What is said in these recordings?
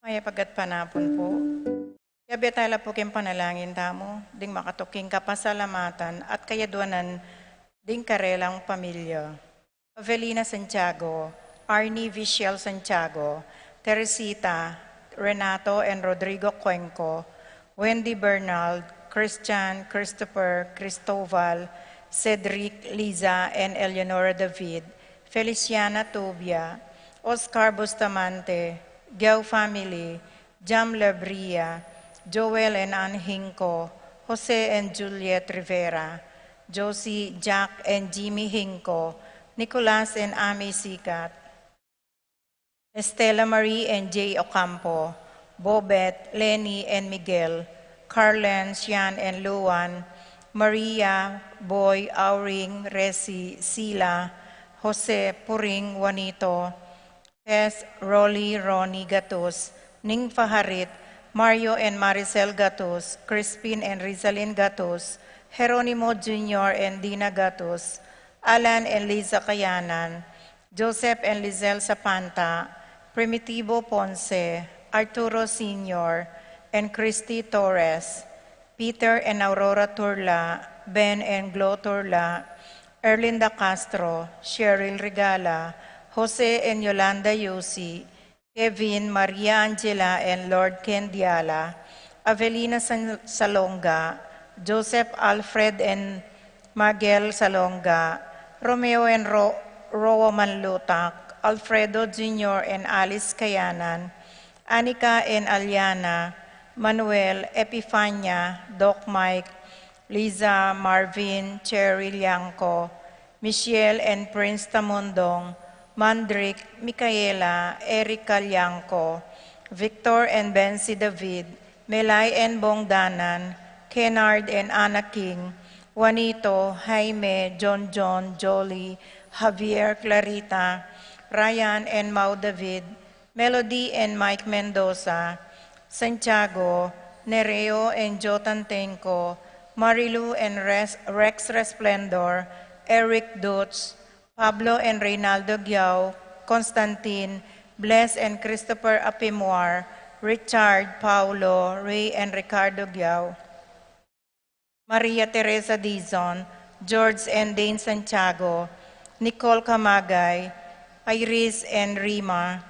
May pagat panapon po. Yabetala po king panalangin tamo, ding makatuking kapasalamatan at kayadwanan ding karelang pamilya. Avelina Santiago, Arnie Viciel Santiago, Teresita, Renato and Rodrigo Cuenco, Wendy Bernald, Christian, Christopher, Cristoval, Cedric, Liza, and Eleonora David, Feliciana Tobia, Oscar Bustamante, Gao family, Jam Labria, Joel and Ann Hinco, Jose and Juliet Rivera, Josie, Jack and Jimmy Hinco, Nicolas and Amy Sikat, Estela Marie and Jay Ocampo, Bobet, Lenny and Miguel, Carlen, Sian and Luan, Maria, Boy, Auring, Resi, Sila, Jose, Puring, Juanito, Tess, Rolly, Ronnie Gatus, Ning Faharit, Mario and Maricel Gatus, Crispin and Rizalyn Gatus, Jeronimo Jr. and Dina Gatus, Alan and Liza Kayanan, Joseph and Lizelle Sapanta, Primitivo Ponce, Arturo Sr., and Christy Torres, Peter and Aurora Turla, Ben and Glo Turla, Erlinda Castro, Cheryl Regala, Jose and Yolanda Yusi, Kevin, Maria Angela, and Lord Ken Diala, Avelina Salonga, Joseph Alfred and Miguel Salonga, Romeo and Roa Manlutak, Alfredo Jr. and Alice Kayanan, Anika and Aliana, Manuel, Epifania, Doc Mike, Liza, Marvin, Cherry Liangco, Michelle and Prince Tamundong, Mandrick, Micaela, Erica Liangco, Victor and Bensi David, Melay and Bongdanan, Kennard and Anna King, Juanito, Jaime, John, Jolie, Javier, Clarita, Ryan and Mau David, Melody and Mike Mendoza, Santiago, Nereo and Jotan Tenco, Marilu and Rex Resplendor, Eric Dutz, Pablo and Reynaldo Giao, Constantine, Bless and Christopher Apimoir, Richard, Paulo, Ray and Ricardo Giao, Maria Teresa Dizon, George and Dane Santiago, Nicole Camagay, Iris and Rima,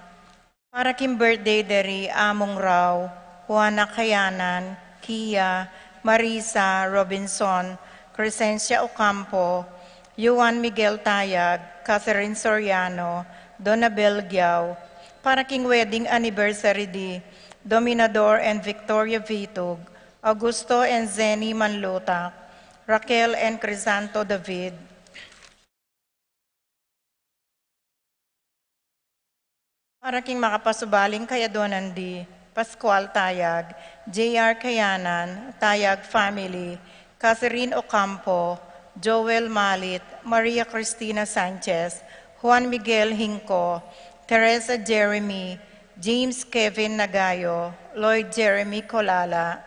para kim birthday dari Among Rao, Juana Kayanan, Kia, Marisa Robinson, Crescencia Ocampo, Juan Miguel Tayag, Catherine Soriano, Donabel Giao, para king wedding anniversary di Dominador and Victoria Vitug, Augusto and Zeni Manlutak, Raquel and Crisanto David, para king makapasubaling kayadonan di Pascual Tayag, J.R. Kayanan, Tayag Family, Catherine Ocampo, Joel Malit, Maria Cristina Sanchez, Juan Miguel Hinco, Teresa Jeremy, James Kevin Nagayo, Lloyd Jeremy Colala,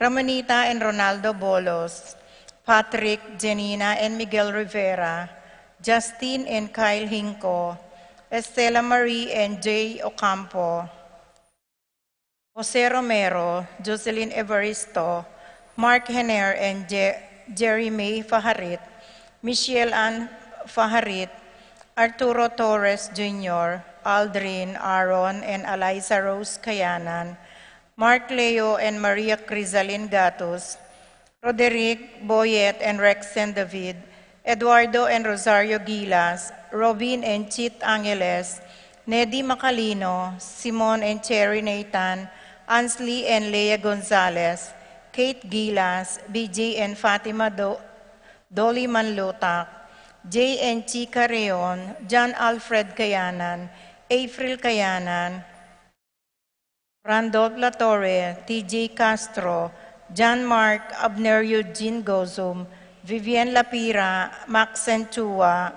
Ramonita and Ronaldo Bolos, Patrick, Janina and Miguel Rivera, Justin and Kyle Hinco, Estela Marie and Jay Ocampo, Jose Romero, Jocelyn Evaristo, Mark Henner and Jerry May Faharit, Michelle Ann Faharit, Arturo Torres Jr., Aldrin, Aaron, and Eliza Rose Kayanan, Mark Leo and Maria Crisalin Gatos, Roderick, Boyet, and Rexen David, Eduardo and Rosario Gilas, Robin and Chit Angeles, Neddy Macalino, Simon and Cherry Nathan, Ansley and Leah Gonzalez, Kate Gilas, BJ and Fatima Dolly Manlutak, J and Chica Reon, John Alfred Kayanan, April Kayanan, Randolph Latorre, TJ Castro, John Mark, Abner Eugene Gozum, Vivian Lapira, Max Chua,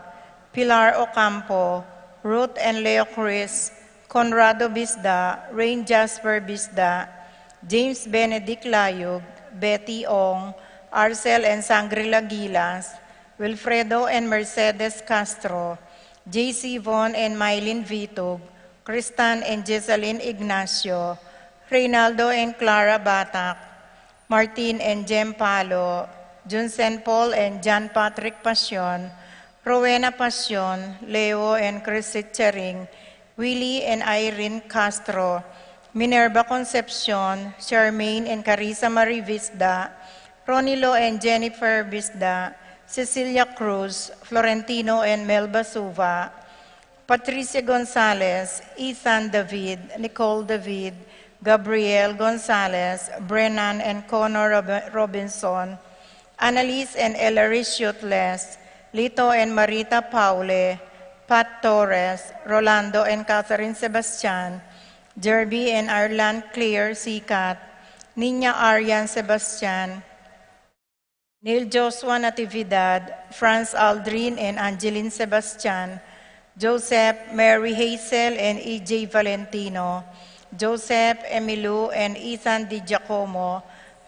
Pilar Ocampo, Ruth and Leo Cruz, Conrado Bisda, Rain Jasper Bisda, James Benedict Layug, Betty Ong, Arcel and Sangrila Gilas, Wilfredo and Mercedes Castro, J.C. Von and Mylene Vitug, Cristan and Jessalyn Ignacio, Reynaldo and Clara Batak, Martin and Jem Palo, Junsen Paul and John Patrick Pasion, Rowena Pasion, Leo and Chris Charing, Willie and Irene Castro, Minerva Concepcion, Charmaine and Carissa Marie Visda, Ronilo and Jennifer Visda, Cecilia Cruz, Florentino and Melba Suva, Patricia Gonzalez, Ethan David, Nicole David, Gabriel Gonzalez, Brennan and Connor Robinson, Annalise and Ellery Shutles, Lito and Marita Paule, Pat Torres, Rolando and Catherine Sebastian, Jerby and Arlan Claire Sikat, Nina Arian Sebastian, Neil Joshua Natividad, Franz Aldrin and Angeline Sebastian, Joseph, Mary Hazel and E.J. Valentino, Joseph, Emilu and Ethan Di Giacomo,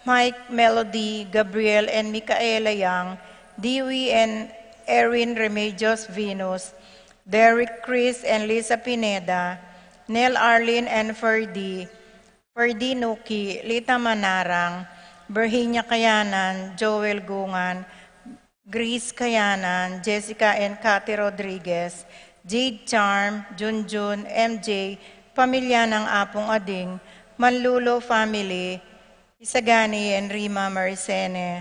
Mike, Melody, Gabriel and Micaela Yang, Dewey and Erin Remedios Venus, Derek Chris and Lisa Pineda, Nel Arlene and Ferdy Nuki, Lita Manarang, Virginia Kayanan, Joel Gungan, Grace Kayanan, Jessica and Cathy Rodriguez, Jade Charm, Junjun, MJ, pamilya ng Apong Ading, Manlulo Family, Isagani and Rima Maricene,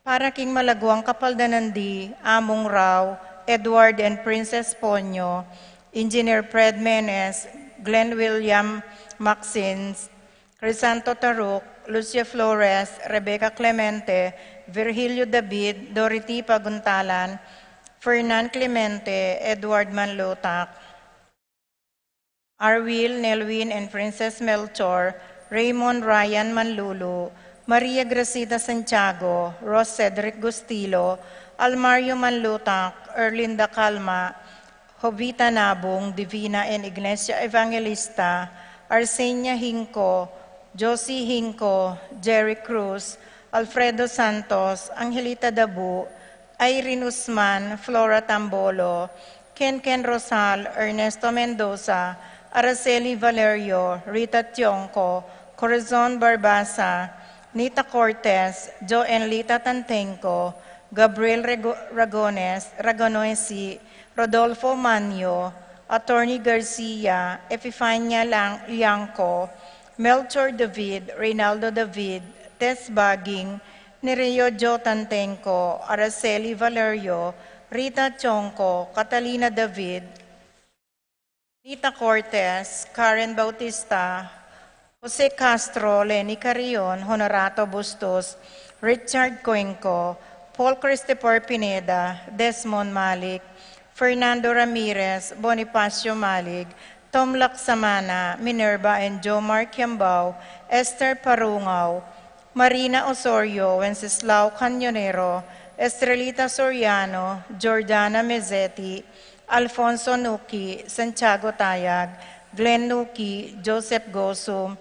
para king Malaguang Kapaldanandi, Among Rao, Edward and Princess Ponyo, Engineer Fred Menes, Glenn William Maxins, Crisanto Taruk, Lucia Flores, Rebecca Clemente, Virgilio David, Dorothy Paguntalan, Fernan Clemente, Edward Manlotak, Arwil, Nelwin and Princess Melchor, Raymond Ryan Manlulu, Maria Gracita Santiago, Ross Cedric Gustilo, Almario Manlutak, Erlinda Calma, Jovita Nabong, Divina and Iglesia Evangelista, Arsenia Hinco, Josie Hinco, Jerry Cruz, Alfredo Santos, Angelita Dabu, Irene Usman, Flora Tambolo, Ken Rosal, Ernesto Mendoza, Araceli Valerio, Rita Tionco, Corazon Barbasa, Nita Cortez, Joenlita Tantenco, Gabriel Ragonoesi, Rodolfo Manio, Attorney Garcia, Epifania Liangco, Melchor David, Reynaldo David, Tess Baging, Nereo Jo Tantenco, Araceli Valerio, Rita Chonco, Catalina David, Nita Cortez, Karen Bautista, Jose Castro, Lenny Carrion, Honorato Bustos, Richard Cuenco, Paul Christopher Pineda, Desmond Malik, Fernando Ramirez, Bonifacio Malig, Tom Laksamana, Minerva and Jomar Kiambao, Esther Parungaw, Marina Osorio, Wenceslao Canyonero, Estrelita Soriano, Jordana Mezzetti, Alfonso Nuki, Santiago Tayag, Glenn Nuki, Joseph Gosum,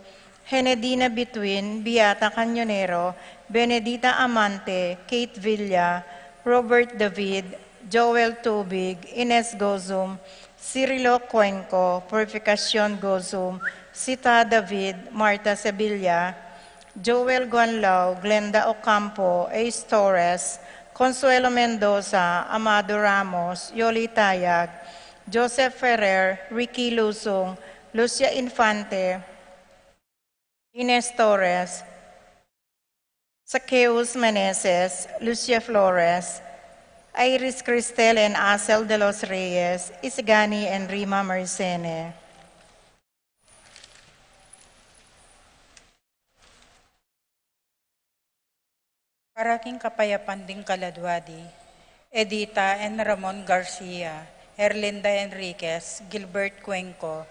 Henedina Bituin, Beata Canyonero, Benedita Amante, Kate Villa, Robert David, Joel Tubig, Ines Gozum, Cirilo Cuenco, Purificacion Gozum, Sita David, Marta Sevilla, Joel Guanlao, Glenda Ocampo, Ace Torres, Consuelo Mendoza, Amado Ramos, Yoli Tayag, Joseph Ferrer, Ricky Lusong, Lucia Infante, Ines Torres, Saqueus Meneses, Lucia Flores, Iris Cristel and Asel de los Reyes, Isigani and Rima Maricene. Paraking Kapayapan ding Kaladwadi, Edita and Ramon Garcia, Erlinda Enriquez, Gilbert Cuenco,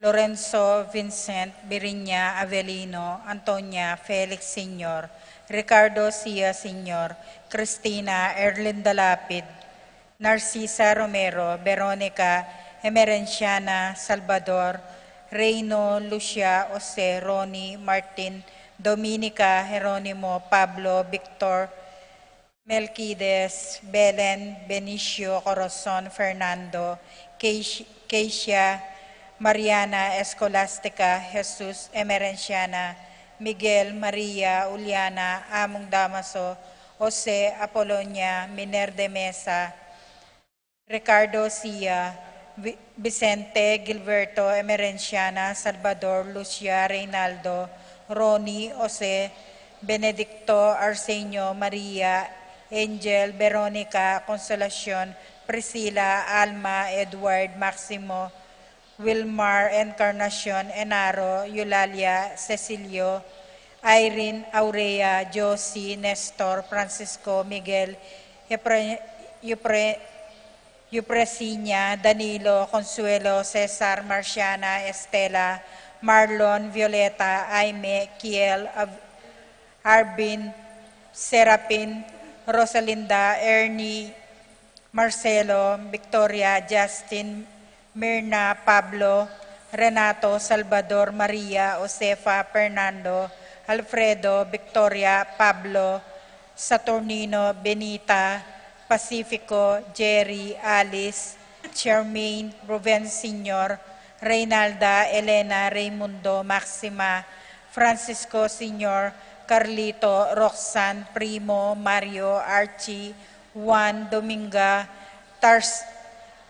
Lorenzo Vincent Birinya Avelino, Antonia Felix Sr., Ricardo Sia Sr., Cristina Erlinda Lapid, Narcisa Romero, Veronica Emerenciana Salvador, Reino Lucia Jose, Ronnie Martin, Dominica Jeronimo, Pablo Victor, Melquides, Belen, Benicio Corazon, Fernando, Keisha, Mariana Escolastica Jesus Emerenciana, Miguel Maria Uliana Among Damaso, Jose Apolonia Miner de Mesa, Ricardo Sia, Vicente Gilberto Emerenciana, Salvador Lucia Reynaldo, Ronnie Jose, Benedicto Arsenio Maria, Angel Veronica Consolacion, Priscilla Alma Edward Maximo, Wilmar Encarnacion Enaro, Eulalia Cecilio, Irene Aurea, Josie Nestor, Francisco Miguel, Eupresinia, Danilo, Consuelo, Cesar, Marciana, Estela, Marlon, Violeta, Aime, Kiel, Arvin, Serapin, Rosalinda, Ernie, Marcelo, Victoria, Justin, Mirna, Pablo, Renato, Salvador, Maria, Josefa, Fernando, Alfredo, Victoria, Pablo, Saturnino, Benita, Pacifico, Jerry, Alice, Charmaine, Ruben Sr., Reynalda, Elena, Raimundo, Maxima, Francisco Sr., Carlito, Roxanne, Primo, Mario, Archie, Juan, Dominga,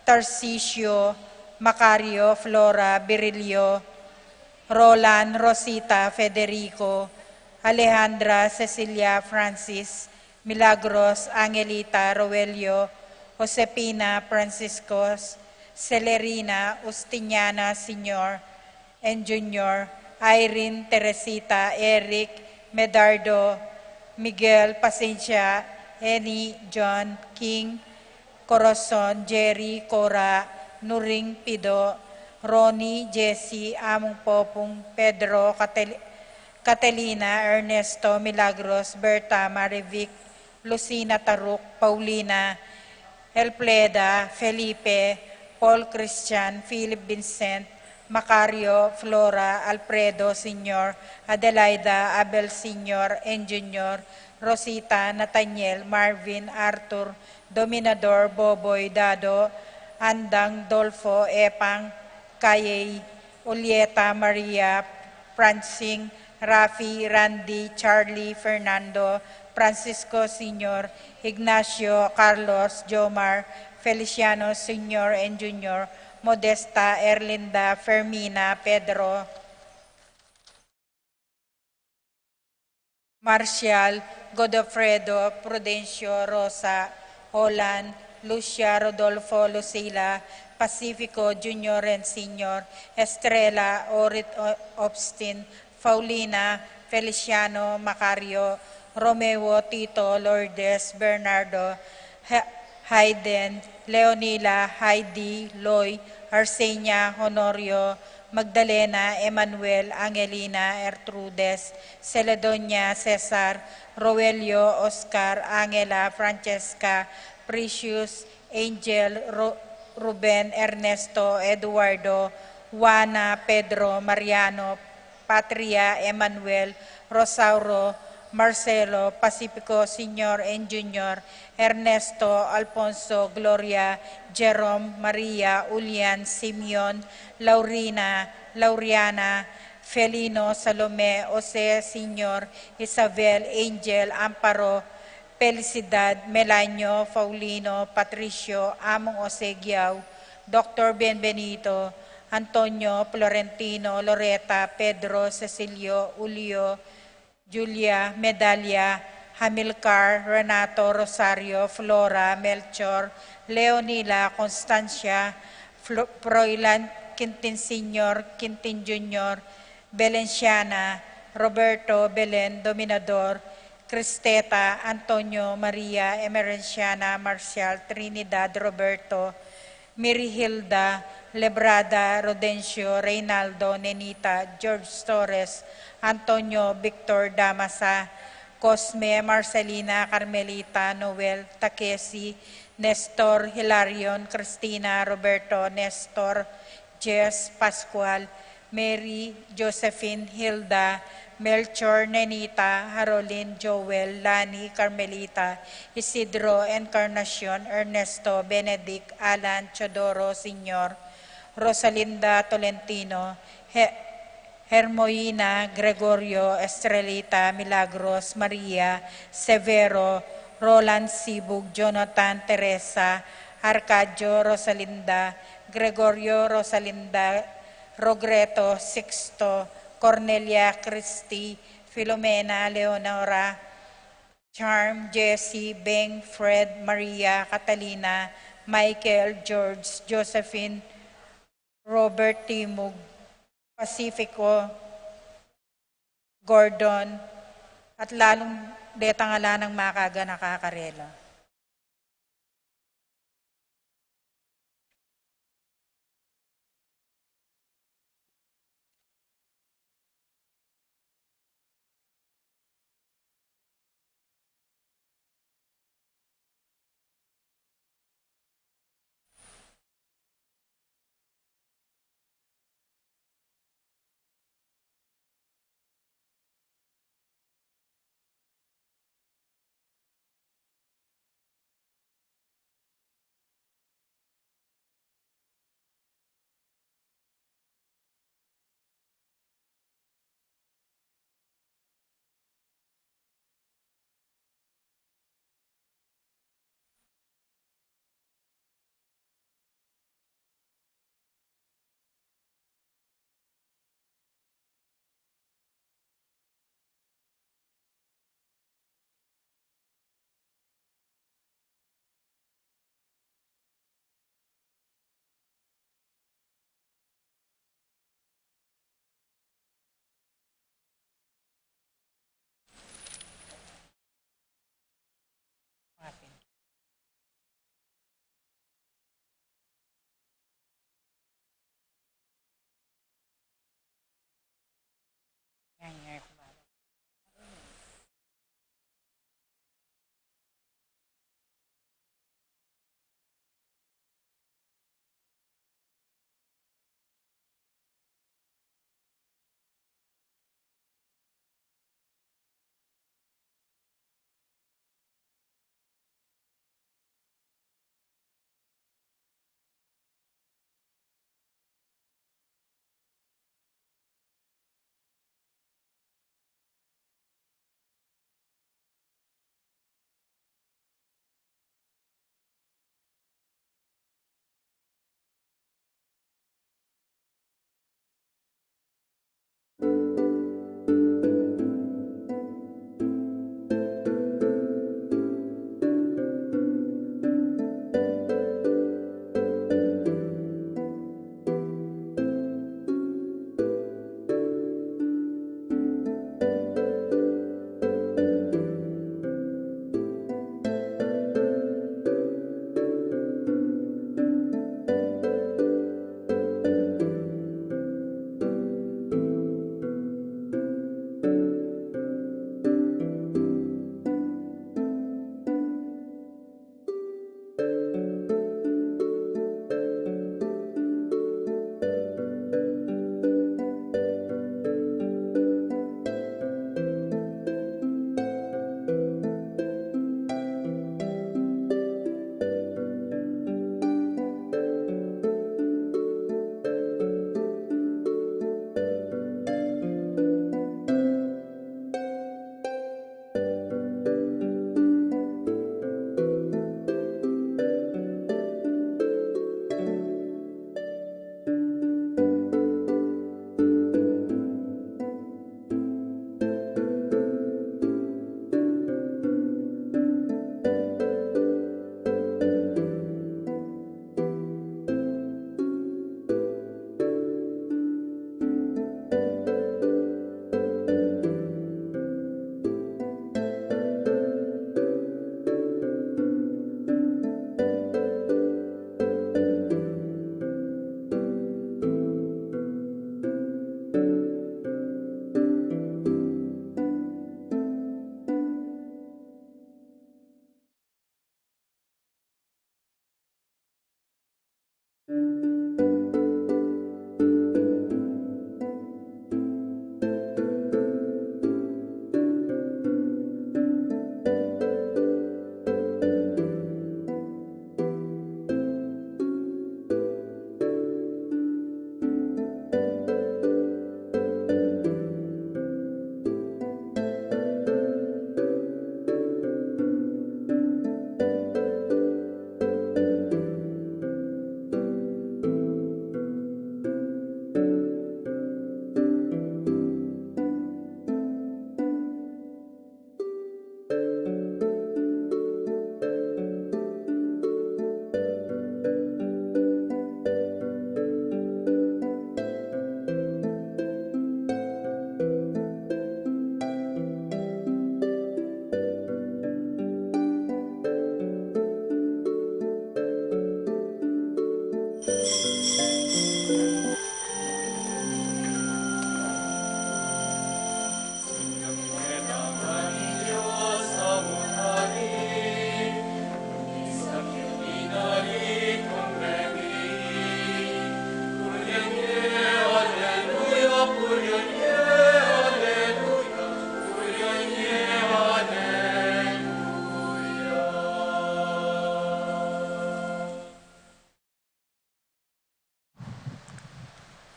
Tarcisio, Macario, Flora, Virilio, Roland, Rosita, Federico, Alejandra, Cecilia, Francis, Milagros, Angelita, Roelio, Josepina, Francisco, Celerina, Ustiniana, Sr. and Junior, Irene, Teresita, Eric, Medardo, Miguel, Pasencia, Eni, John, King, Corazon, Jerry, Cora, Nuring, Pido, Ronnie, Jessie, Among Popong, Pedro, Catalina, Ernesto, Milagros, Berta, Marivic, Lucina Taruk, Paulina, Elpleda, Felipe, Paul Christian, Philip Vincent, Macario, Flora, Alfredo Sr., Adelaida, Abel Sr. and Jr., Rosita, Nathaniel, Marvin, Arthur, Dominador, Boboy, Dado, Andang, Dolfo, Epang, Kayay, Ulieta, Maria, Francing, Rafi, Randy, Charlie, Fernando, Francisco Sr., Ignacio, Carlos, Jomar, Feliciano Sr. and Jr., Modesta, Erlinda, Fermina, Pedro, Marcial, Godofredo, Prudencio, Rosa, Olan, Lucia, Rodolfo, Lucila, Pacifico, Junior and Senior, Estrella, Orit Obstin, Paulina, Feliciano, Macario, Romeo, Tito, Lourdes, Bernardo, Hayden, Leonila, Heidi, Loy, Arsenia, Honorio, Magdalena, Emmanuel, Angelina, Ertrudes, Celedonia, Cesar, Roelio, Oscar, Angela, Francesca, Precious, Angel, Ruben, Ernesto, Eduardo, Juana, Pedro, Mariano, Patria, Emmanuel, Rosauro, Marcelo, Pacifico, Sr. and Junior, Ernesto, Alfonso, Gloria, Jerome, Maria, Ulian, Simeon, Laurina, Lauriana, Felino, Salome, Jose, Sr., Isabel, Angel, Amparo, Felicidad, Melanio, Paulino, Patricio, Among Osegiao, Dr. Benbenito, Antonio, Florentino, Loreta, Pedro, Cecilio, Julio, Julia, Medalia, Hamilcar, Renato, Rosario, Flora, Melchor, Leonila, Constancia, Froilan, Quintin Sr., Quintin Jr., Belenciana, Roberto, Belen, Dominador, Cristeta, Antonio, Maria, Emerenciana, Marcial, Trinidad, Roberto, Mirihilda, Lebrada, Rodencio, Reynaldo, Nenita, George Torres, Antonio, Victor, Damasa, Cosme, Marcelina, Carmelita, Noel, Takesi, Nestor, Hilarion, Cristina, Roberto, Nestor, Jess, Pascual, Mary, Josephine, Hilda, Melchor, Nenita, Harolyn, Joel, Lani, Carmelita, Isidro, Encarnacion, Ernesto, Benedict, Alan, Chodoro, Sr., Rosalinda Tolentino, Hermoina Gregorio Estrelita Milagros Maria Severo, Roland Sibug, Jonathan Teresa, Arcadio Rosalinda, Gregorio Rosalinda, Rogreto Sixto, Cornelia Christi, Filomena Leonora, Charm, Jessie, Beng, Fred, Maria, Catalina, Michael, George, Josephine, Robert Timug, Pacifico, Gordon, at lalong detangala ng makaga nakakarela.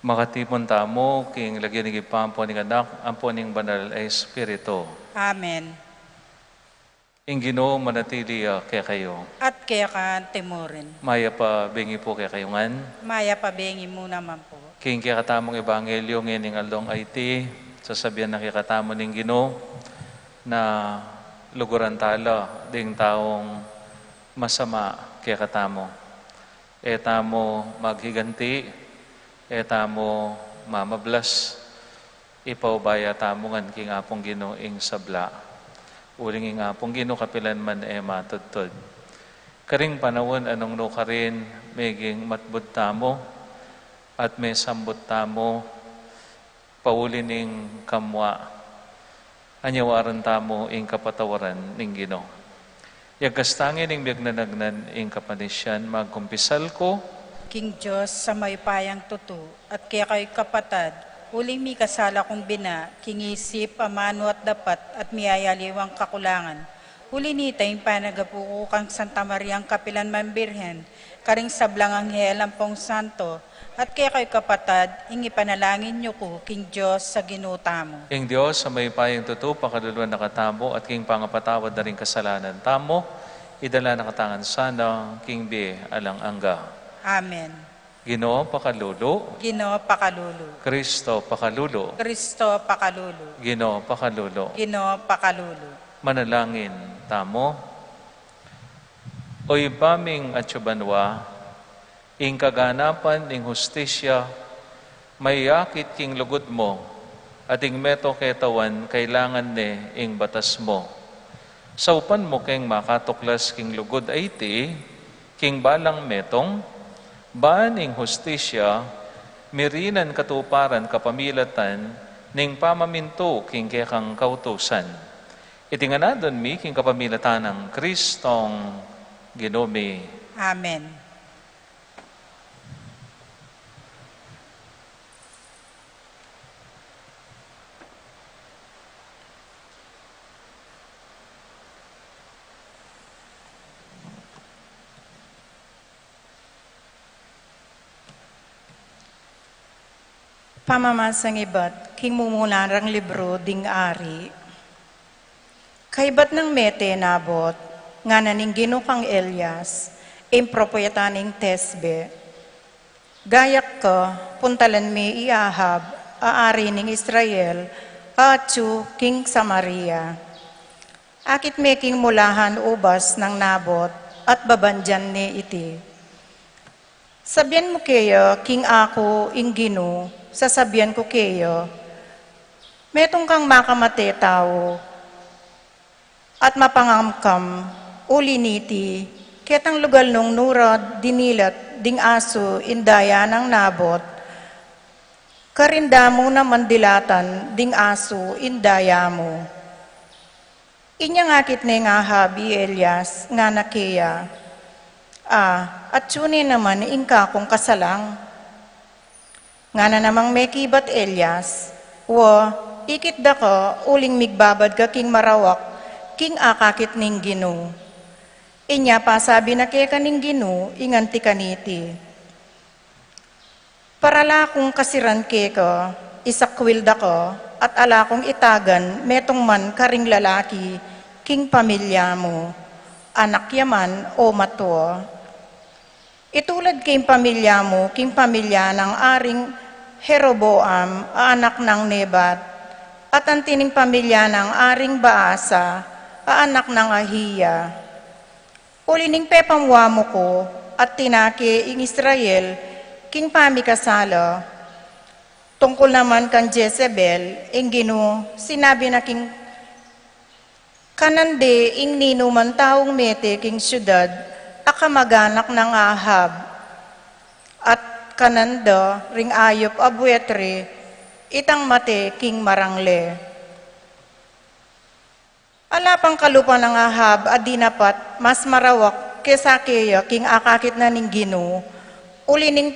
Makatipon tamo, king lagyan ng ipampo ng anak, ampo ng banal ay Espiritu. Amen. Ing Ginoo manatili kaya kayo. At kaya ka timurin. Maya pa bingi po kaya kayo ngan. Maya pabengi mo naman po. King kaya katamong ebanghelyo ngayon ng aldong IT, sasabihan na kaya katamo ng Ginoo na luguran tala ding taong masama kaya katamo. Etamo maghiganti, etamo mamablas, ipaubaya tamo ngan king apong Ginoo ing sabla. Uling ing apong Ginoo kapilan man matudtod. Karing panawon anong no karin meging matbud tamo at may sambut tamo paulin ing kamwa anyawaran tamo ing kapatawaran ning Ginoo. Yagkastangin ing biagnanagnan ing kapanisyan magkumpisal ko King Diyos sa may payang tutu at kaya kayo kapatad, huling mi kasala kong bina, kingisip, amano at dapat at miyayaliwang kakulangan. Huli nita yung panagapuko kang Santa Mariang Kapilan Mambirhen, karing sablang anghel ang pong santo, at kaya kayo kapatad, ingi panalangin niyo ko, King Diyos sa ginuta mo. ing Dios sa may payang tutu pakaduluan nakatamo at king pangapatawad na rin kasalanan tamo, idala nakatangan sana, king bi alang angga. Amen. Ginoo pakalulo, Ginoo pakalulu. Kristo pakalulo, Kristo pakalulu. Ginoo pakalulo. Ginoo pakalulu. Manalangin tamo. Oy paming atsubanwa, ing kaganapan ing hustisya, may yakit king lugod mo, at ing meto ketawan kailangan ne ing batas mo. Saupan mo king makatuklas king lugod ay ti, king balang metong, baan ing hustisya, mirinan katuparan kapamilatan, ning pamaminto king kekang kautusan. Itinganadon mi king kapamilatan ng Kristong Ginoo. Amen. Pamamasang ibat, king mumunarang libro ding ari. Kaibat ng mete nabot, nga naning ginukang Elias, impropoyataning tesbe. Gayak ka, puntalan mi iahab, aari ning Israel, atsu king Samaria. Akit me king mulahan ubas ng nabot, at babandyan ni iti. Sabyan mo kayo, king ako, ing Ginoo, sasabihan ko kayo, metong kang makamate tao, at mapangamkam, uliniti, ketang lugal nung nurad, dinilat, ding aso, indaya ng nabot, karinda mo na mandilatan, ding aso, indaya mo. Inyang akit na nga habi, Elias, nga nakeya, at suni naman, ingka kong kasalang, nga na namang may kibat Elias, ikit da ka, uling migbabad ka king marawak, king akakit ning Ginoo. Inya pa sabi na kaya ka ning Ginoo, inganti kaniti. Parala kong kasiran ke ka, isakwil da ka, at ala kong itagan, metong man karing lalaki, king pamilya mo, anak yaman o matua. Itulad king pamilya mo, king pamilya ng aring Jeroboam, anak ng Nebat, at ang tining pamilya ng aring Baasa, anak ng Ahiya. Ulining pepamwa mo ko, at tinake ing Israel, king pamikasala. Tungkol naman kan Jezebel, ing Ginoo, sinabi na king kanande ing ninuman taong mete king syudad, akamaganak ng Ahab, at kananda ring ayop abuetre, itang mate king marangle. Alapang kalupa ng Ahab, adinapat, mas marawak, kesa kaya king akakit na ning Ginoo, uli ning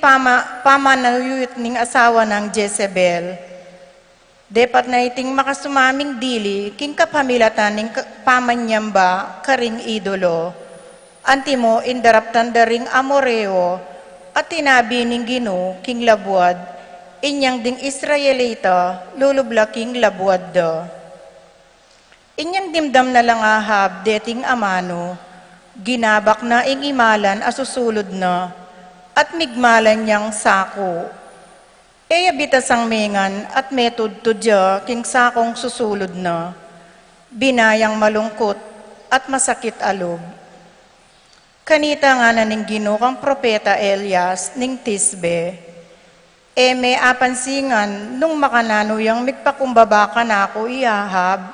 pamanayuyot ning asawa ng Jezebel, Depat na iting makasumaming dili, king kapamilatan ning pamanyamba karing idolo. Antimo indaraptan daring amoreo, at tinabi ning Gino king labuad, inyang ding Israelita, lulubla king labuad do. Inyang dimdam na lang Ahab, deting amano, ginabak na ing imalan asusulod na, at migmalan niyang sako. Eya bitasang mengan at metod to dya king sakong susulod na, binayang malungkot at masakit alob. Kanita nga na ning Gino kang propeta Elias ning Tisbe, may apansingan nung makananuyang migpakumbaba ka na ako iahab,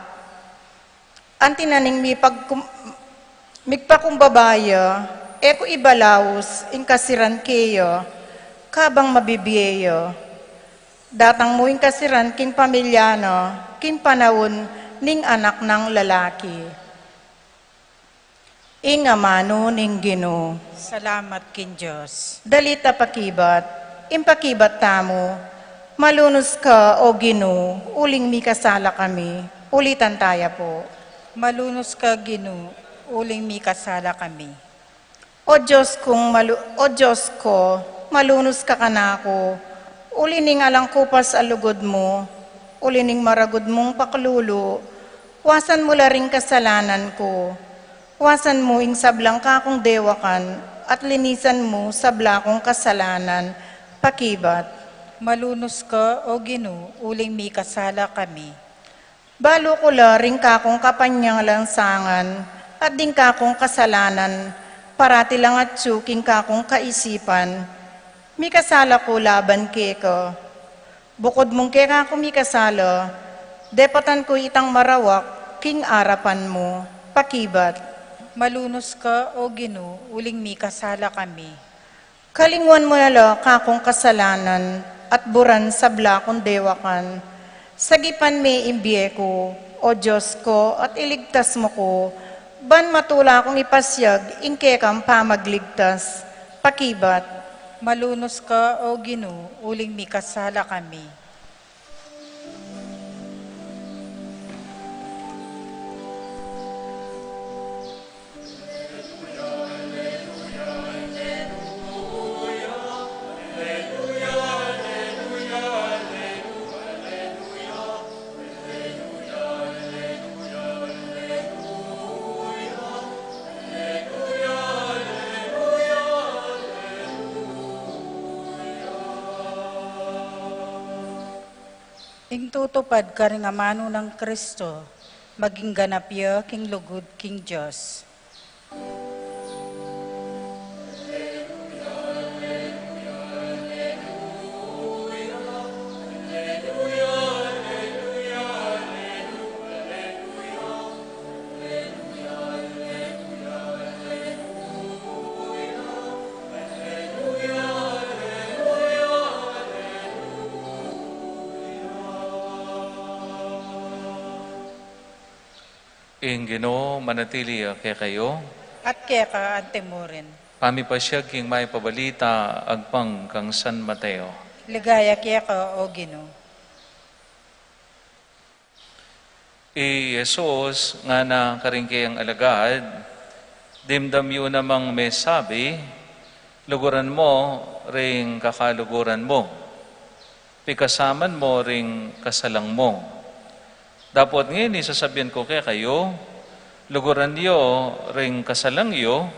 antinaning migpakumbabaya, ko ibalaos ing kasiran keyo, kabang mabibiyeyo. Datang mo ing kasiran king pamilyano, king panawon ning anak ng lalaki. Ing amano ning Gino. Salamat kin Diyos. Dalita pakibat, impakibat tamo, malunos ka o Gino, uling mi kasala kami, ulitan taya po. Malunos ka Gino, uling mi kasala kami. O Diyos ko, malunos ka kanako, ulining alang kupas alugod mo, ulining maragod mong paklulo, wasan mo laring kasalanan ko, wasan mo ing sablang kakong dewakan, at linisan mo sabla kong kasalanan, pakibat. Malunos ka o Gino, uling mi kasala kami. Balo ko laring kakong kapanyang lansangan, at ding kakong kasalanan, parati lang at tsuking kakong kaisipan, mi kasala ko laban keko. Bukod mong keka ko mi kasala, depatan ko itang marawak, king arapan mo, pakibat. Malunos ka o Gino, uling mi kasala kami. Kalingwan mo nala kakong kasalanan, at buran sabla kong dewakan. Sagipan me imbye ko, o Diyos ko, at iligtas mo ko, ban matula kong ipasyag, ingkekang pamagligtas, pakibat. Malunos ka o Gino, uling mi kasala kami. Ing tutupad ka rin amano ng Kristo, maging ganapya king lugod king Diyos. Ing Ginoo manatili kay kayo, At kaya ka antemurin. pamipasyag king may pabalita agpang kang San Mateo. Ligaya kaya ka o Gino. Jesus nga na karingkayang alagad, dimdam yun namang may sabi, luguran mo ring kakaluguran mo, pikasaman mo ring kasalang mo. Dapat ngayon isasabihan ko kay kayo, luguran niyo ring kasalang iyo,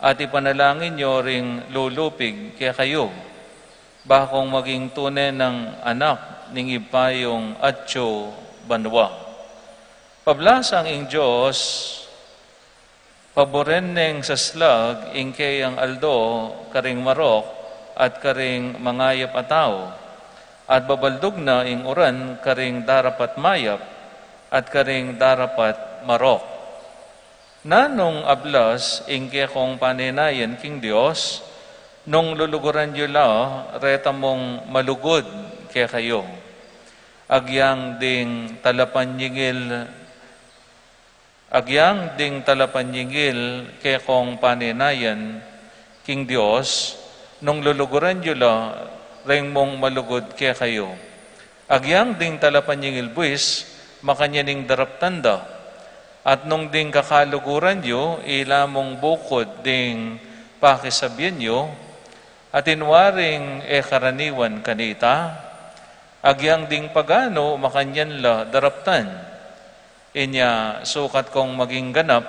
at ipanalangin niyo ring lulupig kay kayo, bakong maging tunay ng anak ning ipayong atyo banwa. Pablasang ing Diyos, paboren neng saslag ing kayang aldo, karing marok, at karing mangayap ataw, at babaldog na ing uran karing darapat mayap, at karing darapat marok. Nanong ablas ing kong paninayan king Diyos, nung luluguran yu la, reta mong malugod kaya kayo. Agyang ding talapanyingil kaya kong paninayan king Diyos, nung luluguran yu la, ring mong malugod kaya kayo. Agyang ding talapan yung ilbuis, makanyaning daraptanda. At nung ding kakaluguran yo, ilamong bukod ding pakisabyan yo, at inwaring karaniwan kanita, agyang ding pagano makanyan la daraptan. Inya sukat kong maging ganap,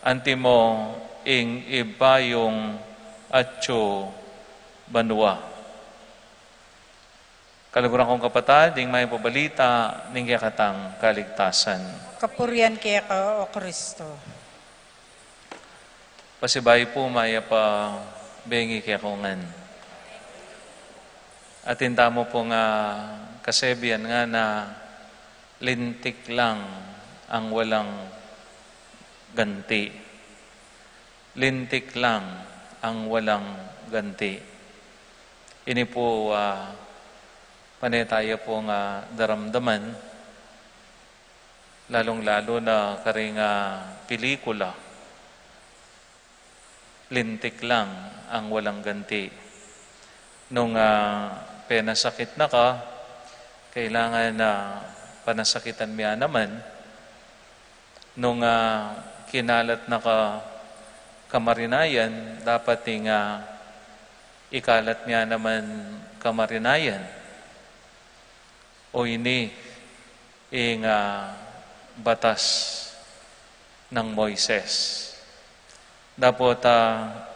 antimo ing ibayong atyo banwa. Kaluguran kong kapatid, ding may pabalita, ning yakatang kaligtasan. Kapurian kaya ka, O Kristo. Pasibay po maya pa bengi kaya kongan. At hinta mo po nga kasebian nga na lintik lang ang walang ganti. Lintik lang ang walang ganti. Ini po panay tayo po nga daramdaman, lalong-lalo na karing pelikula. Lintik lang ang walang ganti. Nung penasakit na ka, kailangan na panasakitan miya naman. Nung kinalat na ka kamarinayan, dapat ikalat miya naman kamarinayan. O ini batas ng Moises. Dapat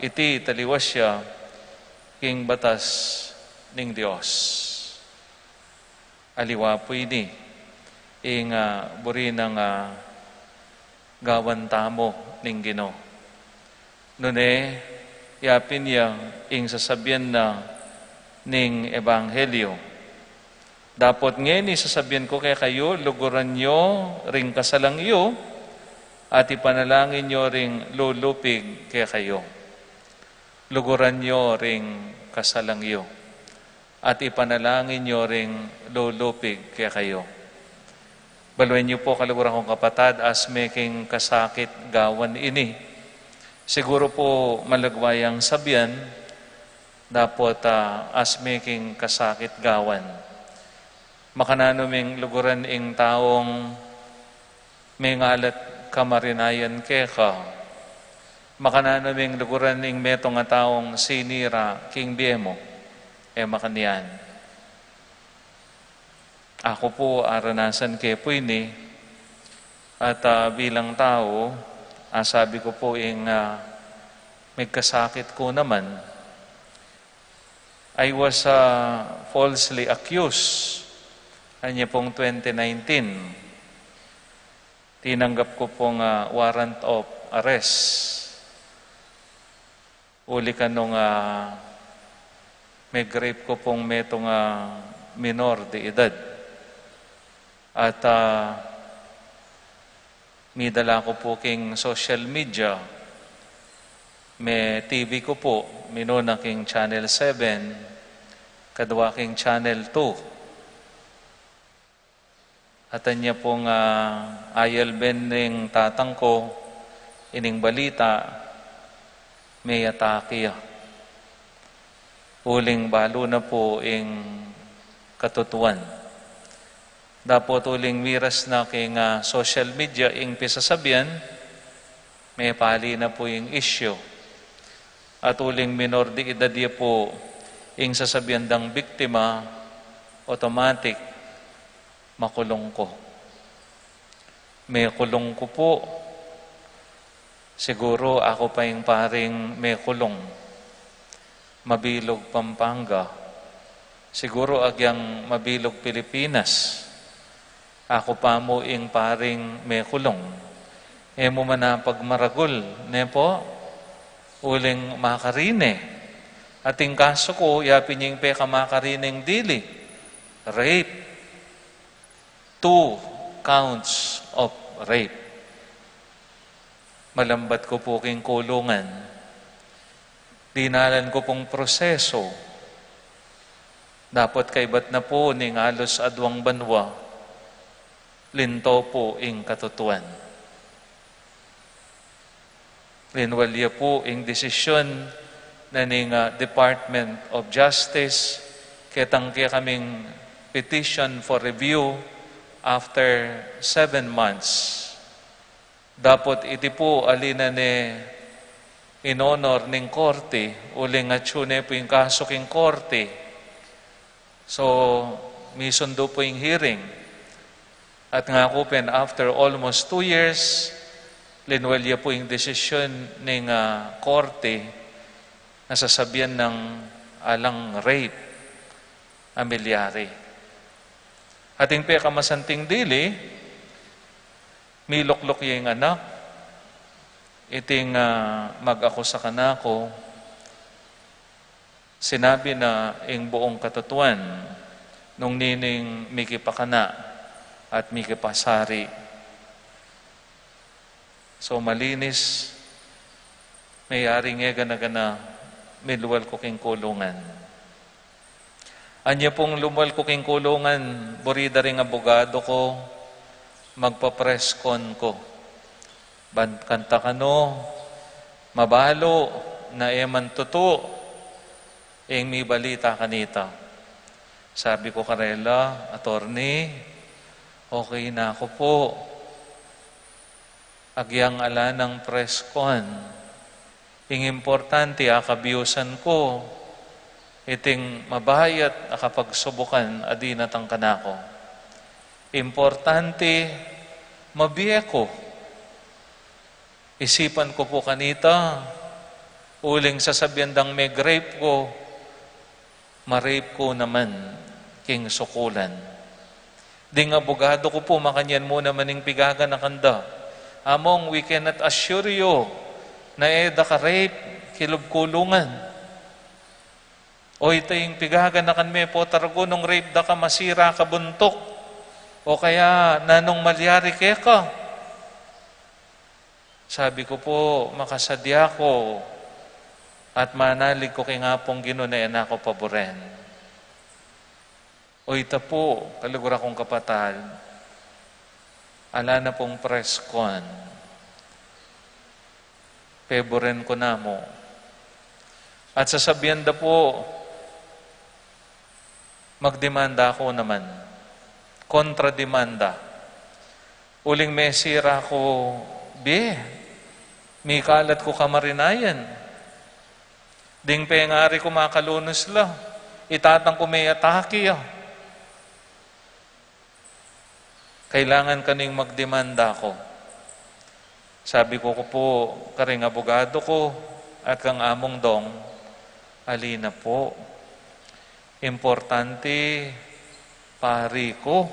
iti taliwas siya king batas ning Dios. Aliwa po ini buri ng gawan tamo ning Ginoo. Nune yapin niya sasabihan na ning Ebanghelyo. Dapat ngayon sasabihin ko kay kayo, luguran nyo ring kasalang iyo, at ipanalangin nyo ring lulupig kay kayo. Luguran nyo ring kasalang iyo, at ipanalangin nyo ring lulupig kay kayo. Baluin niyo po, kaluguran kong kapatid, as making kasakit gawan ini. Siguro po malagwayang sabihan, dapat as making kasakit gawan. Makananuming luguran ing taong may ngalat kamarinayan keka. Makananuming luguran ing metong nga taong sinira king biemo. Makaniyan. Ako po aranasan kay po ini. At bilang tao, sabi ko po may kasakit ko naman. I was falsely accused. Anya pong 2019, tinanggap ko pong warrant of arrest. Uli ka nung may rape ko pong metong minor de edad. At may dala ko po king social media. May TV ko po, minuna king Channel 7, kadwa king Channel 2. At niya pong ayal ben ng tatang ko, ining balita, may atake. Uling balo na po ing katutuan. Dapat uling miras na king social media ing pisasabihan, may pali na po yung issue. At uling minor di edad po ing sasabihan dang biktima, automatic, makulong ko. May kulong ko po. Siguro ako pa yung paring may kulong. Mabilog Pampanga. Siguro agyang mabilog Pilipinas. Ako pa mo yung paring may kulong. Mo man pagmaragol. Ne po? Uling makarine. At yung kaso ko, yapin yung peka makarineng dili. Rape. 2 counts of rape. Malambat ko po king kulungan. Dinalan ko pong proseso. Dapat kaibat na po ning alos adwang banwa. Linto po ing katutuan. Linwalya po ing desisyon na ning Department of Justice, ketang kaya kaming petition for review after 7 months. Dapat iti po alina ni in-honor ning korte, uling atsune po yung kaso king korte. So, may sundo po yung hearing. At nga ko after almost 2 years, linwalya po yung desisyon ng korte na sasabihan ng alang rape amilyari. Ating pekamasanting dili, miloklok yung anak, iting mag-ako sa kanako, sinabi na ing buong katutuan nung nining mikipakana at mikipasari. So malinis, mayari nga gana miluwal ko king kulungan. Anya pong lumuwal ko king kulungan, burida ring abogado ko, magpapreskon ko. Kanta kano, mabalo, na eman tuto, ing may balita kanita. Sabi ko karela, attorney, okay na ako po. Agyang ala ng preskon. Ing importante, akabiusan ko, iting mabayat akapagsubukan adinatang kanako. Importante, mabiye ko. Isipan ko po kanita, uling sasabihan dang may rape ko, ma-rape ko naman king sukulan. Ding abogado ko po, makanyan mo naman yung pigaga na kanda. Among, we cannot assure you na eda ka rape, kilubkulungan. O ito yung pigaga na kanme po, tarago nung rape da ka masira ka buntok. O kaya nanong malyari ka. Sabi ko po, makasadya ko at manalig ko kay nga pong ginunayan ako paboren. O ito po, kalugura kong kapatid, ala na pong preskon. Paboren ko na mo. At sasabihan da po, magdemanda ako naman. Kontrademanda. Uling mesira ko, may kalat ko kamarinayan. Ding pengari ko makalunos la. Itatang ko may atake. Kailangan kaning magdemanda ko. Sabi ko po, karing abogado ko at kang among dong, alina po. Importante, pari ko.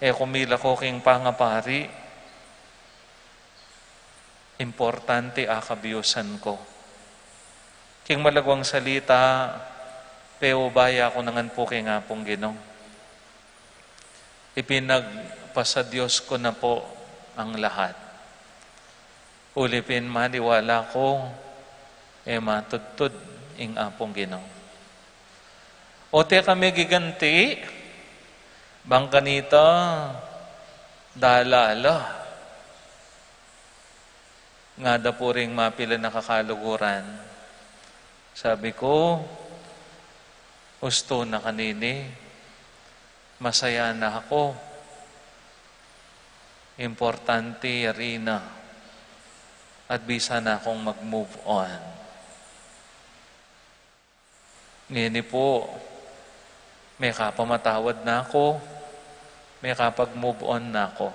Kumila ko king pangapari. Importante, akabiusan ko. King malagwang salita, peubaya ko nangan po kay nga pong Ginoo. Ipinagpasa Diyos ko na po ang lahat. Ulipin maniwala ko, matudtud ing apong Ginoo. O te kami giganti, bang kanita, dalala. Nga da po ring mapila nakakaluguran. Sabi ko, gusto na kanini, masaya na ako. Importante yarina. At bisa na akong mag-move on. Ngini po, may kapamatawad na ako, may kapag-move on na ako.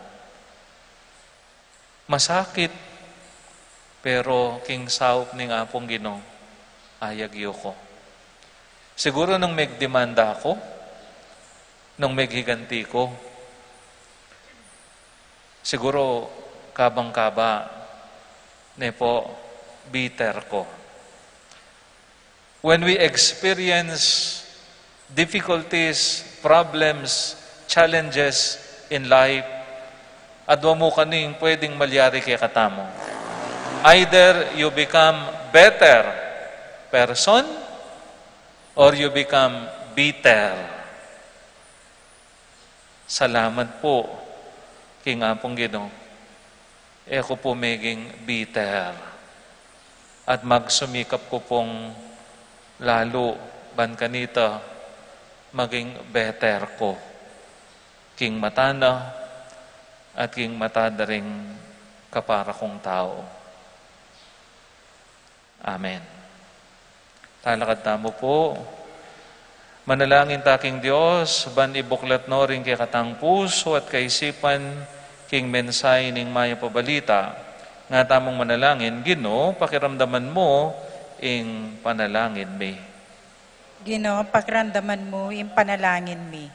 Masakit, pero king saup ning apong Ginoo, ayagyo ko. Siguro nung megdemanda ako, nung meghiganti ko, siguro kabang-kaba, ne po, bitter ko. When we experience difficulties, problems, challenges in life, adwa mo kaning pwedeng malyari kay katamo. Either you become better person or you become bitter. Salamat po king apong Ginoo. Ko po maging bitter. At magsumikap ko pong lalo ban kanita maging better ko. King matana at king matadaring kapara kong tao. Amen. Talakad tamo po. Manalangin taking Diyos, ban ibuklat no rin kay katang puso at kaisipan king mensay ning maya pabalita. Nga tamong manalangin, Ginoo, pakiramdaman mo ing panalangin mi. Ginoo, pakiramdaman mo yung panalangin mi.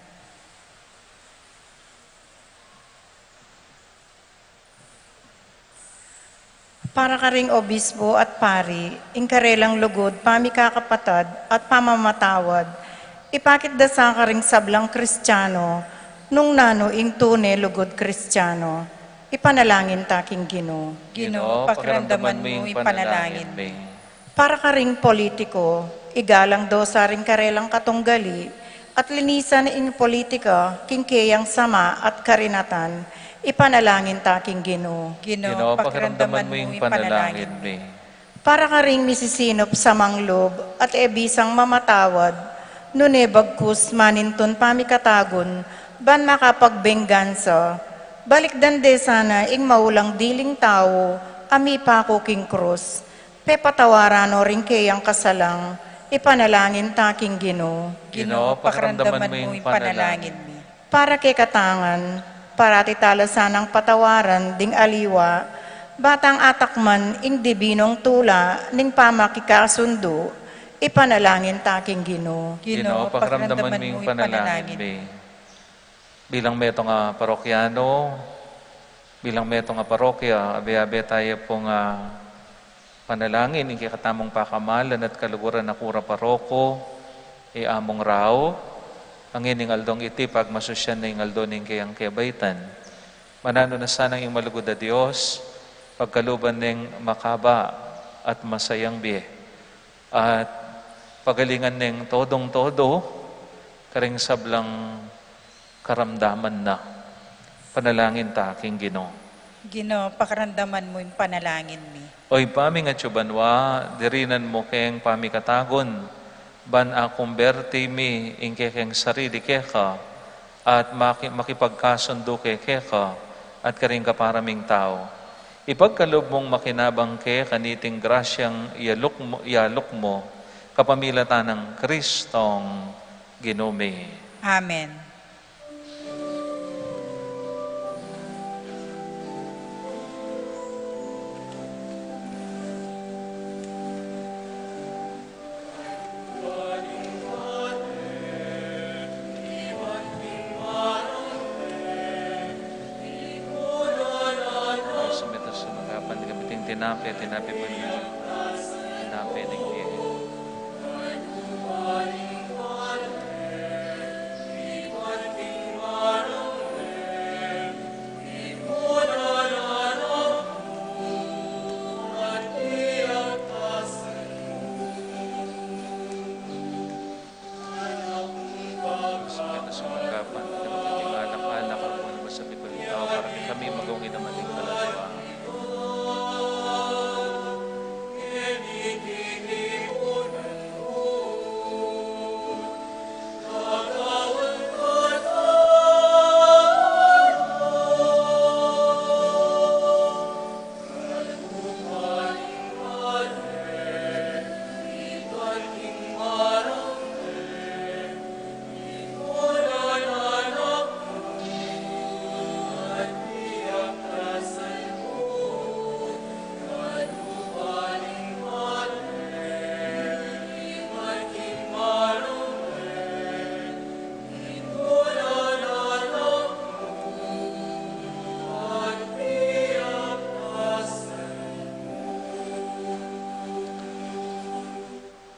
Para ka ring obispo at pari, ing karelang lugod, pamikakapatad at pamamatawad, ipakit dasa ka ring sablang Kristiyano, nung nano ing tune lugod Kristiyano, ipanalangin taking Ginoo. Ginoo, pakiramdaman mo yung panalangin mi. Para ka ring politiko, igalang dosa ring karelang katunggali, at linisan ing politika, kingkeyang sama at karinatan, ipanalangin taking Ginoo. Ginoo, pakiramdaman mo yung panalangin mi. Para ka ring misisinop sa manglob at ebisang mamatawad, nune bagkus manintun pamikatagon, ban makapagbenggansa, balikdan de sana ing maulang diling tao, ami pa ko king krus, pe patawarano ring keyang kasalang, ipanalangin taking Ginoo. Ginoo, pakiramdaman mo yung panalangin mi. Para kay katangan, parati talasanang patawaran ding aliwa, batang atakman ing dibinong tula ning pamakikasundo, ipanalangin taking Ginoo. Ginoo, pakiramdaman mo yung panalangin mi. Bilang meto nga parokyano, bilang meto nga parokya, abe-abe tayo pong panalangin, ing katamong pakamalan at kaluguran na kura paroko, among raw, ang ining aldong iti, pagmasusyan na ing aldong ning kayang kebaitan. Manano na sanang ing malugod na Diyos, pagkaluban ning makaba at masayang biye. At pagalingan ning todong-todo, karing sablang karamdaman na. Panalangin taking Ginoo. Ginoo, pakiramdaman mo yung panalangin mi. Oy paming at subanwa, dirinan mo keng pamikatagon, ban a kumberti mi ing kekeng sarili keka, at makipagkasundo keka, at karing kaparaming tao. Ipagkalob mong makinabang ke kaniting grasyang ialok mo, kapamilatan ng Kristong Ginome. Amen. Tinapi po niyo. Tinapi ng diye. Sumita sumagapan. Kinapating alak-alak ako naman sa pipaling tao para kami magawin naman ng kalagawa.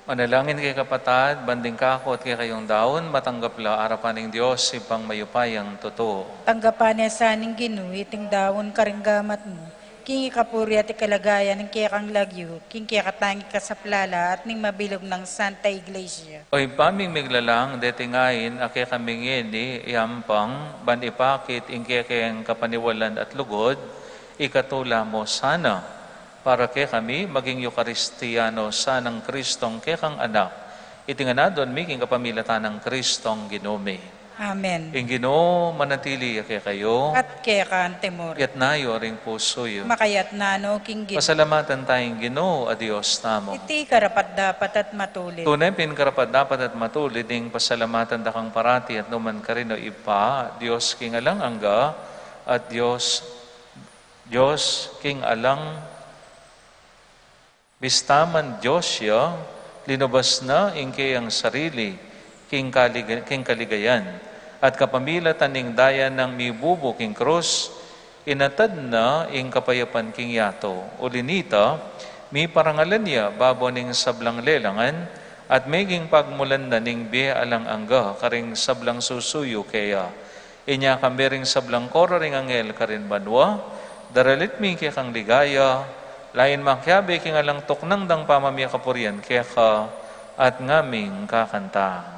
Manalangin kay kapatad, banding kako at kay kayong daon, matanggap la arapan ng Diyos, ipang mayupayang totoo. Tanggapan niya sa aning Ginoo, iting dawon karinggamat mo. King ikapuri at ikalagayan ng kaya kang lagyo, king kaya katangi ka sa plala at ning mabilog ng Santa Iglesia. Oy paming miglalang, detingayin, ake kamingin ni iampang, ban ipakit, ingke kayang kapaniwalan at lugod, ikatula mo sana. Para kay kami, maging Eukaristiyano sanang Kristong kekang anak, Itinganadon miking kapamilatan ng Kristong Ginome. Amen. Ing Ginoo manatili ake kayo, At kaya ka ang temor. yat nayo ring pusoyo. Makayat nano kinggit. Pasalamatan tayong Ginoo, adios tamo. Iti karapat dapat at matulit. Tunay pinkarapat dapat at matulid ding pasalamatan da kang parati at numan ka rin o ipa, Diyos king alang angga, at Diyos king alang bistaman Diyos ya, linubas na ingke ang sarili, king kaligayan, at kapamilatan ning dayan ng mibubo king krus, inatad na ing kapayapan king yato. Ulinita, mi parangalan niya babo ning sablang lelangan, at meging pagmulan na ning biya alang angga, karing sablang susuyo kaya. Inya kambering sablang kora ring angel karin banwa, daralit mi kaya kang ligaya, lain makyabe king alang tuknang dang pamamya kapurian kaya ka, at ngaming kakanta.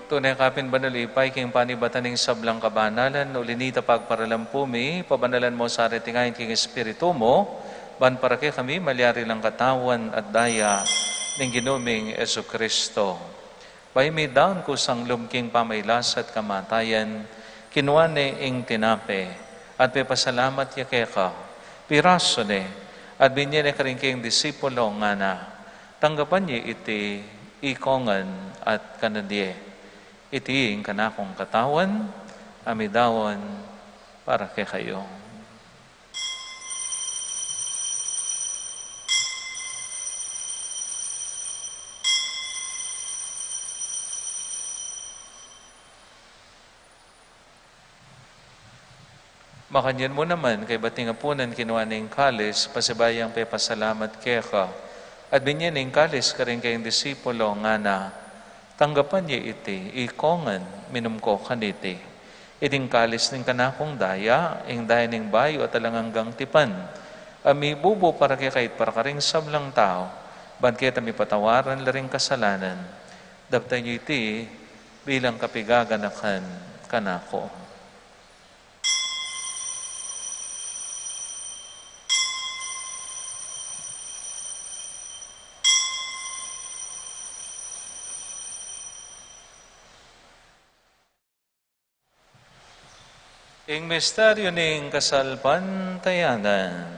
Tunay kapin banalipay, king panibataning sablang kabanalan, ulinita pagparalampumi, pabanalan mo sa aritingayin king Espiritu mo, ban para kay kami malyari lang katawan at daya ng ginuming Yesu Kristo. Bay may daon ko sang lumking pamaylas at kamatayan, kinuane ing tinape, at may pasalamat ya keka, piraso ne, at binyan ka rin kayong disipulo nga na, tanggapan niya iti ikongan at kanadye. Itiing kanakong katawan, amidawan para kay kayo. Makanyan mo naman, kay bating apunan kinuha ng kalis, pasibayang pe pasalamat keka, at binyan ng kalis ka rin kayong disipulo nga na, tanggapan niya iti, ikongan, minum ko kaniti. Iting kalis ng kanakong daya, ing daya ng bayo at alanganggang tipan. Ami bubo para kay kahit para karing sablang tao, ban kaya mi patawaran laring kasalanan. Daptay niyo iti, bilang kapigaganakan kanako. Ing misteryo ning kasalpantayanan.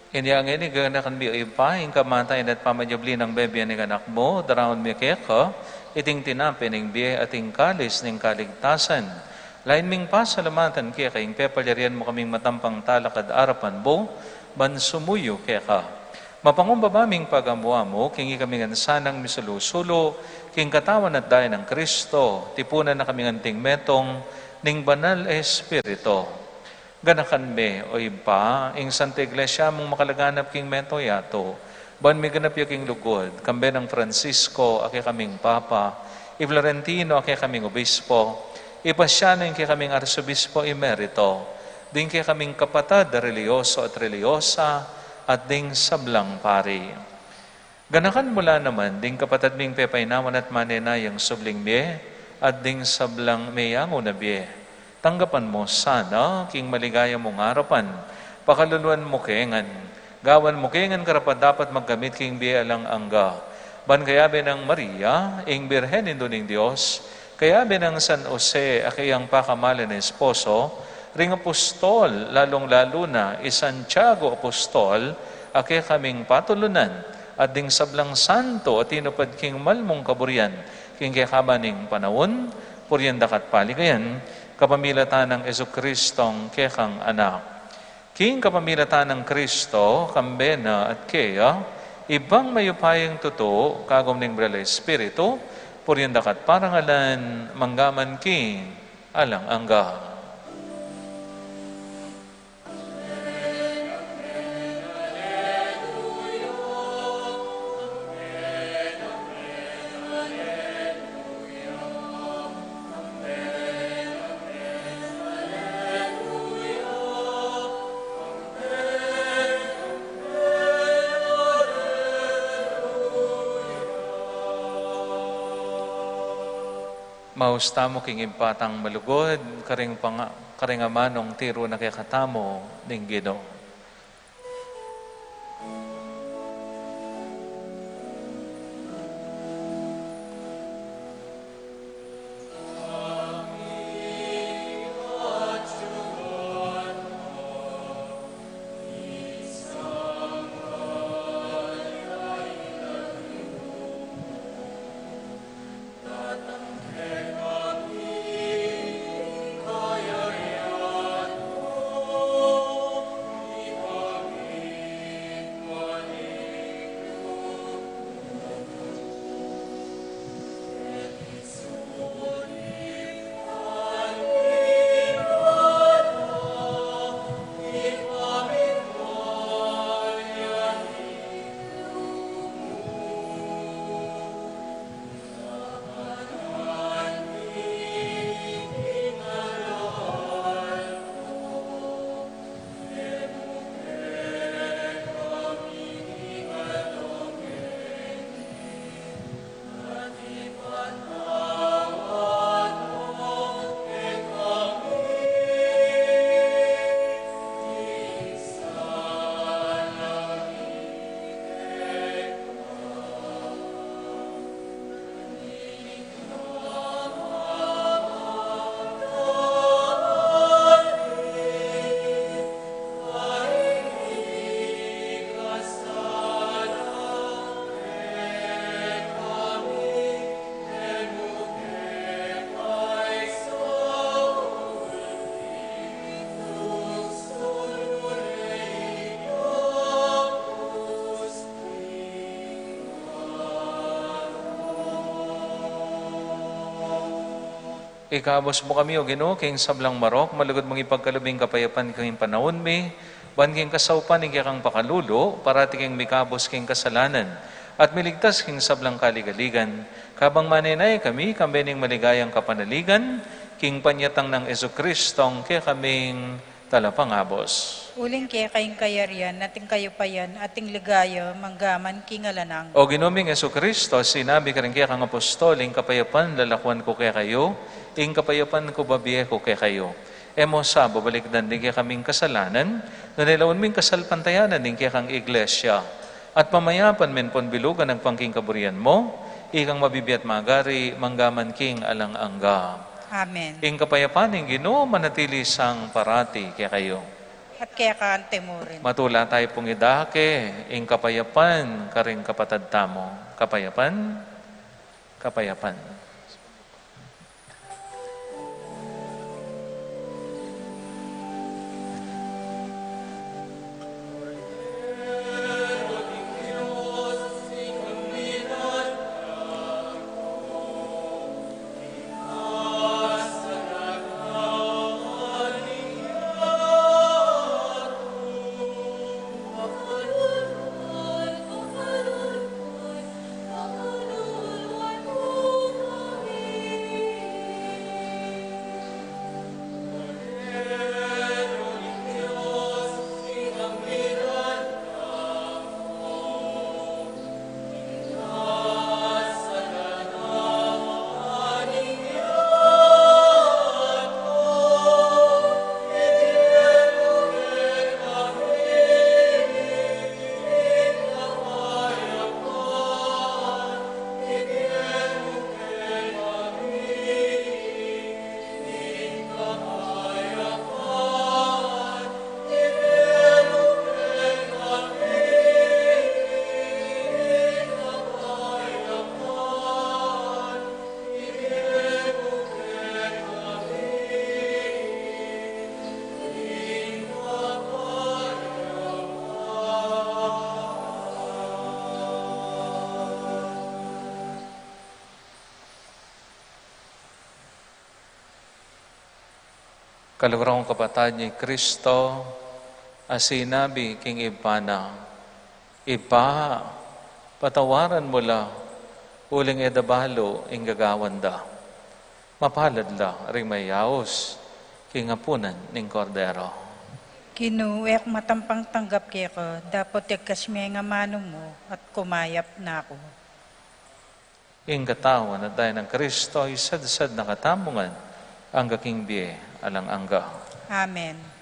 Hindi ang ini ganakan mi ipa, ing kamatay at pamadjabli ng bebya ng anak mo, daraon mi keka, iting tinapi ng biye ating kalis ng kaligtasan. Lain ming pasalamatan kaya kayong pepalyarian mo kaming matampang talakad arapan bo, bansumuyo kaya ka. Mapangumbabaming pagamuha mo, kingi kaming ansanang misulusulo, king katawan at dayan ng Kristo, tipunan na kaming anting metong, ning banal Espiritu. Ganakan me, o iba, ing Santa Iglesia mong makalaganap king meto yato, ban may ganap yaking lugod, kambe ng Francisco, ake kaming Papa, i Florentino, ake kaming Obispo, ipasya na kay kaming Arsobispo Emerito, din kay kaming kapatad, religyoso at religyosa, at ding sablang pari. Ganakan mula naman, ding kapatad ming pepainawan at manenayang subling biye, at ding sablang mayango na biye. Tanggapan mo sana, king maligaya mong harapan, pakaluluan mo kengan, gawan mo kengan karapat dapat maggamit king biye alang angga. Ban kayabe ng Maria, ing Birhen induning Diyos, kayabe ng San Jose, akiyang pakamalan na esposo, ring apostol, lalong-lalo na, Santiago apostol, ake kaming patulunan, at ding sablang santo, at tinupad king malmong kaburian, king kakabaning panahon, puryandakat paligayan, kapamilatan ng Jesucristong kekang anak. King kapamilatan ng Kristo, kambena at kaya, ibang mayupayang totoo, kagom ning Brala Espiritu, puryandakat parangalan, manggaman king, alang angga. Mausta mo king impatang malugod, karing amanong tiro na kayakatamo, ning Ginoo. Ikabos mo kami, o Ginoo, king sablang marok, malugod mong ipagkalubing kapayapan king panahon mi, ban king kasaupan ing kang pakalulo, parati king mikabos king kasalanan, at miligtas king sablang kaligaligan, kabang manenay kami, kambening maligayang kapanaligan, king panyatang ng Jesucristong kaya kaming talapangabos. Uling kaya kayong kayarian, nating kayo pa yan, ating ligaya, manggaman kingalanang. O Ginoming Jesucristo, sinabi ka rin kaya kang apostol, ing kapayapan lalakwan ko kaya kayo, ing kapayapan ko babiye ko kaya kayo. Emo sa babalikdan din kaya kaming kasalanan, nanilawan ming kasalpantayanan din kaya kang iglesia. At pamayapan men pon bilugan ang pangking kaburian mo, ikang mabibiyat magari, manggaman king alang angga. Amen. Ing kapayapan ing Ginoo manatili sang parati kaya kayo. At kaya kaante mo rin. Matula tayo pong idake, ing kapayapan, karing kapatad tamo. Kapayapan, kapayapan. Kalugurang kapatid ni Kristo, asinabi king ipana, ipa, patawaran mo la, uling edabalo, ingagawan da. Mapalad la, ring mayaos, king apunan ning kordero. Kinuwek matampang tanggap kaya ko, dapat yakasmi nga mano mo at kumayap na ako. Ing katawan at dahil ng Kristo, isad-sad na katamungan, ang gaking biye, alang angga. Amen.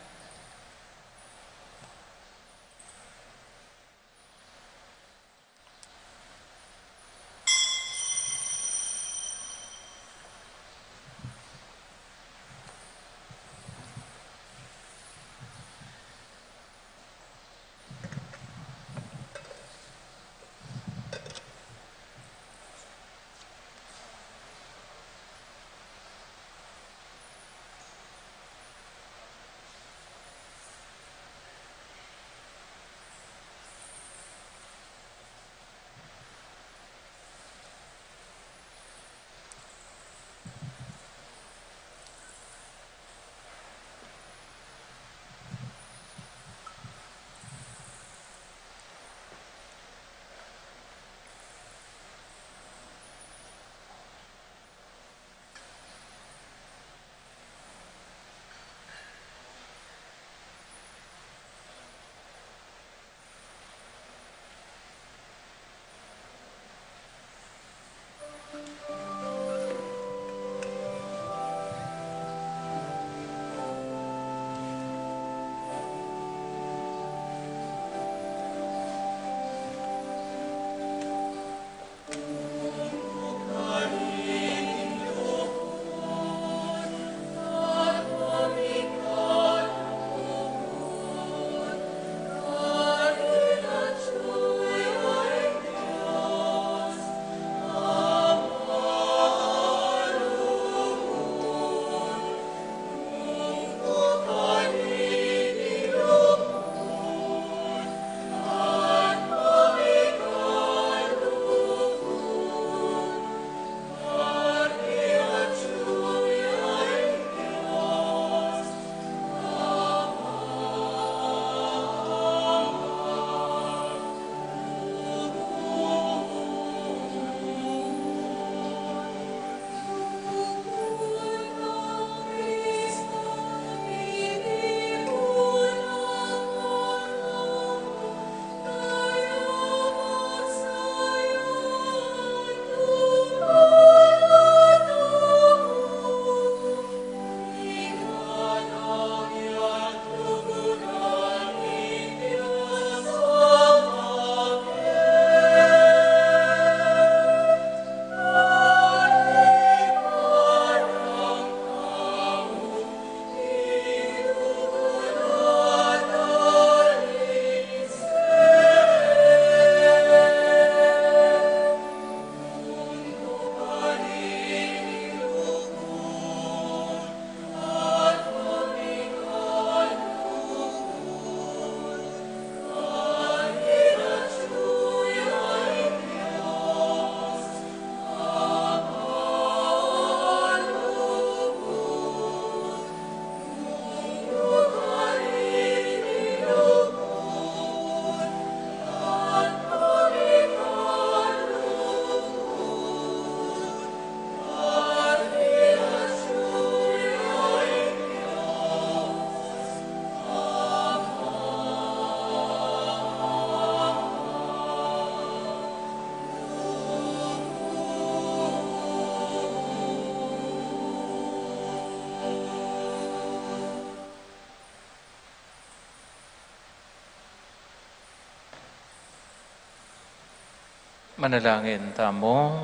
Manalangin tamo.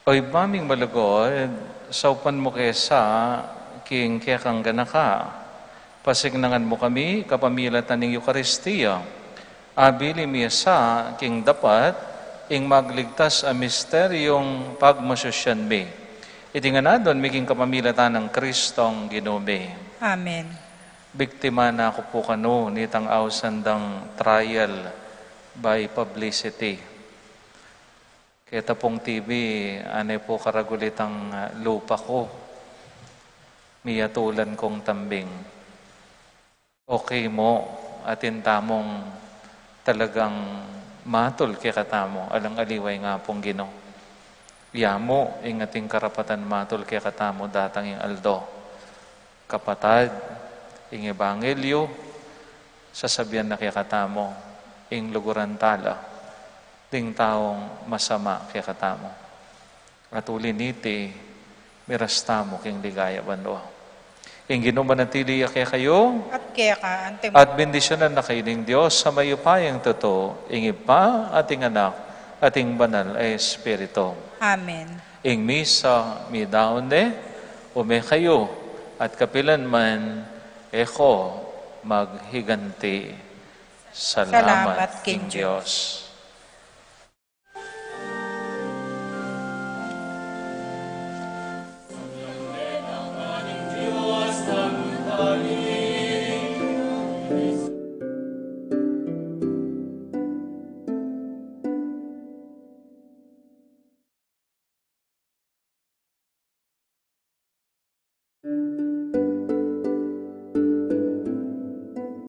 Oy maming malagod, saupan mo kesa, king kekang ganaka. Pasignangan mo kami, kapamilatan ng Eucharistia. Abili miyasa, king dapat, ing magligtas a misteryong pagmasosyan mi. Iti nga na doon, maging kapamilatan ng Kristong Ginome. Amen. Biktima na ako po kano, nitang ausandang trial by publicity. Kita pong TV, anay po karagulit ang lupa ko. miyatulan kong tambing. Okay mo, atin tamong talagang matol kay katamo, alang aliway nga pong Ginoo. Yamo, ingating karapatan matol kay katamo datang ing aldo. Kapatad, ing ebanghelyo, sasabihan na kay katamo, ing luguran tala, ding taong masama kay katamo. At uliniti, mirastamo king ligaya banwa. Ing Ginoo manatili kay kayo, At kaya ka, ante at bendisyonan na kayo ng Diyos sa mayupayang totoo, ing Ipa, ating anak, ating banal ay Espiritu. Amen. Ing misa, mi daone, ume kayo, at kapilan man, eko, maghiganti. Salamat Salamat king king Diyos.